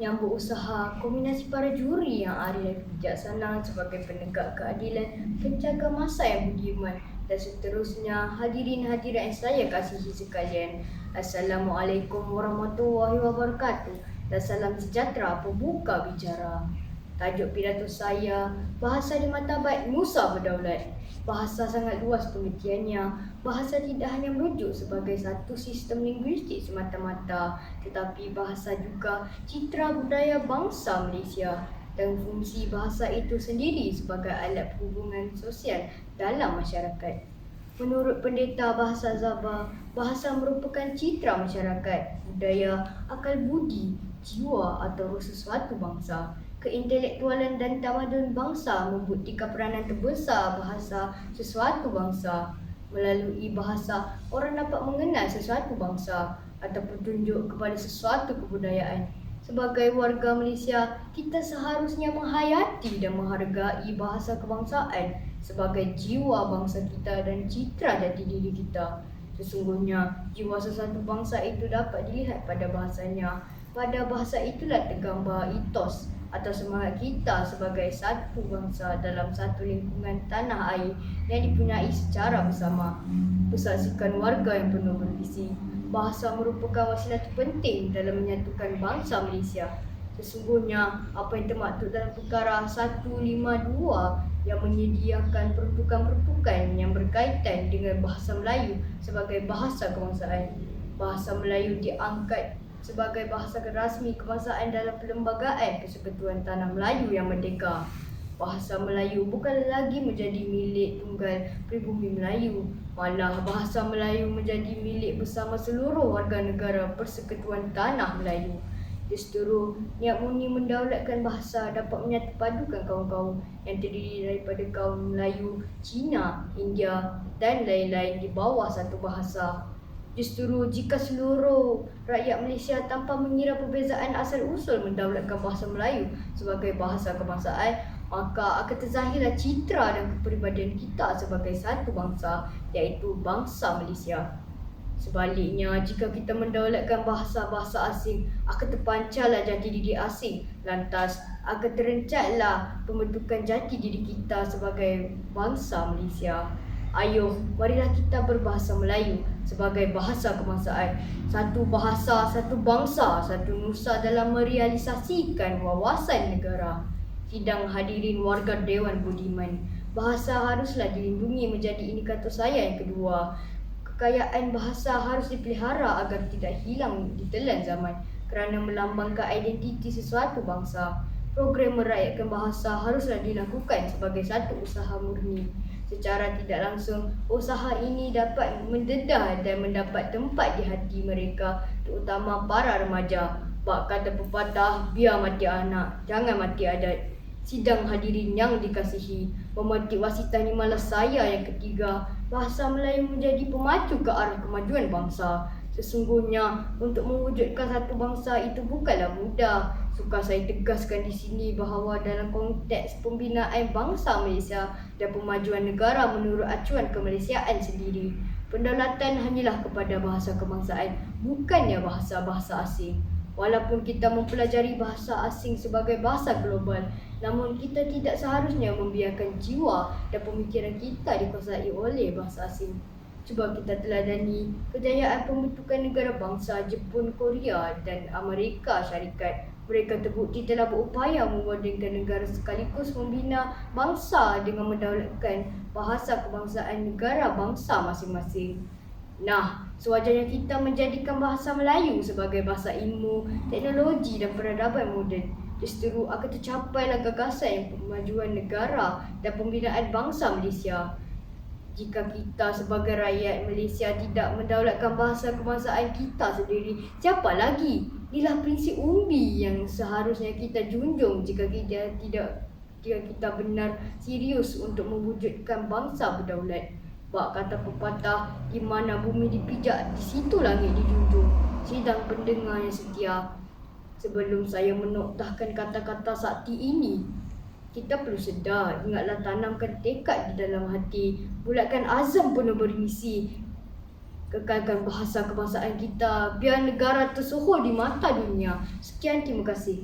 Nyambut usaha kombinasi para juri yang arif dan bijaksana sebagai penegak keadilan, penjaga masa yang budiman, dan seterusnya. Hadirin hadirat yang saya kasihi sekalian, Assalamualaikum warahmatullahi wabarakatuh dan salam sejahtera pembuka bicara. Tajuk pidato saya, bahasa di mata baik Musa Berdaulat. Bahasa sangat luas pengertiannya. Bahasa tidak hanya merujuk sebagai satu sistem linguistik semata-mata, tetapi bahasa juga citra budaya bangsa Malaysia, dan fungsi bahasa itu sendiri sebagai alat perhubungan sosial dalam masyarakat. Menurut Pendeta Bahasa Zabah, bahasa merupakan citra masyarakat, budaya, akal budi, jiwa atau roh sesuatu bangsa. Keintelektualan dan tamadun bangsa membuktikan peranan terbesar bahasa sesuatu bangsa. Melalui bahasa, orang dapat mengenal sesuatu bangsa atau petunjuk kepada sesuatu kebudayaan. Sebagai warga Malaysia, kita seharusnya menghayati dan menghargai bahasa kebangsaan sebagai jiwa bangsa kita dan citra jati diri kita. Sesungguhnya, jiwa sesuatu bangsa itu dapat dilihat pada bahasanya. Pada bahasa itulah tergambar etos atau semangat kita sebagai satu bangsa dalam satu lingkungan tanah air yang dipunyai secara bersama. Bersaksikan warga yang penuh bervisi, bahasa merupakan wasilah penting dalam menyatukan bangsa Malaysia. Sesungguhnya, apa yang termaktub dalam perkara 152 yang menyediakan peruntukan-peruntukan yang berkaitan dengan bahasa Melayu sebagai bahasa kebangsaan. Bahasa Melayu diangkat sebagai bahasa rasmi kebangsaan dalam Perlembagaan Persekutuan Tanah Melayu yang Merdeka. Bahasa Melayu bukan lagi menjadi milik tunggal pribumi Melayu, malah bahasa Melayu menjadi milik bersama seluruh warga negara Persekutuan Tanah Melayu. Justru, niat murni mendaulatkan bahasa dapat menyatupadukan kaum-kaum yang terdiri daripada kaum Melayu, Cina, India dan lain-lain di bawah satu bahasa. Justru jika seluruh rakyat Malaysia tanpa mengira perbezaan asal-usul mendaulatkan bahasa Melayu sebagai bahasa kebangsaan, maka akan terzahirlah citra dan kepribadian kita sebagai satu bangsa, iaitu bangsa Malaysia. Sebaliknya, jika kita mendaulatkan bahasa-bahasa asing, akan terpancarlah jati diri asing. Lantas, akan terencatlah pembentukan jati diri kita sebagai bangsa Malaysia. Ayuh, marilah kita berbahasa Melayu sebagai bahasa kebangsaan. Satu bahasa, satu bangsa, satu nusa dalam merealisasikan wawasan negara. Sidang hadirin warga Dewan Budiman, bahasa haruslah dilindungi menjadi indikator saya yang kedua. Kekayaan bahasa harus dipelihara agar tidak hilang ditelan zaman kerana melambangkan identiti sesuatu bangsa. Program merakyatkan bahasa haruslah dilakukan sebagai satu usaha murni. Secara tidak langsung, usaha ini dapat mendedah dan mendapat tempat di hati mereka, terutama para remaja. Bak kata pepatah, biar mati anak, jangan mati adat. Sidang hadirin yang dikasihi, pemetik wasitan imalah saya yang ketiga, bahasa Melayu menjadi pemacu ke arah kemajuan bangsa. Sesungguhnya, untuk mewujudkan satu bangsa itu bukanlah mudah. Sukar saya tegaskan di sini bahawa dalam konteks pembinaan bangsa Malaysia dan pemajuan negara menurut acuan kemalaysiaan sendiri, pendaulatan hanyalah kepada bahasa kebangsaan, bukannya bahasa-bahasa asing. Walaupun kita mempelajari bahasa asing sebagai bahasa global, namun kita tidak seharusnya membiarkan jiwa dan pemikiran kita dikuasai oleh bahasa asing. Cuba kita teladani kejayaan pembentukan negara bangsa Jepun, Korea dan Amerika Syarikat. Mereka terbukti telah berupaya memodernkan negara sekaligus membina bangsa dengan mendaulatkan bahasa kebangsaan negara bangsa masing-masing. Nah, sewajarnya kita menjadikan bahasa Melayu sebagai bahasa ilmu, teknologi dan peradaban moden. Justru akan tercapailah gagasan pemajuan negara dan pembinaan bangsa Malaysia. Jika kita sebagai rakyat Malaysia tidak mendaulatkan bahasa kebangsaan kita sendiri, siapa lagi? Inilah prinsip umbi yang seharusnya kita junjung jika kita benar serius untuk mewujudkan bangsa berdaulat. Bak kata pepatah, di mana bumi dipijak, di situ langit dijunjung. Sidang pendengar yang setia, sebelum saya menoktahkan kata-kata sakti ini, kita perlu sedar, ingatlah tanamkan tekad di dalam hati, bulatkan azam penuh bermisi. kekalkan bahasa kebangsaan kita, biar negara tersohor di mata dunia. Sekian, terima kasih.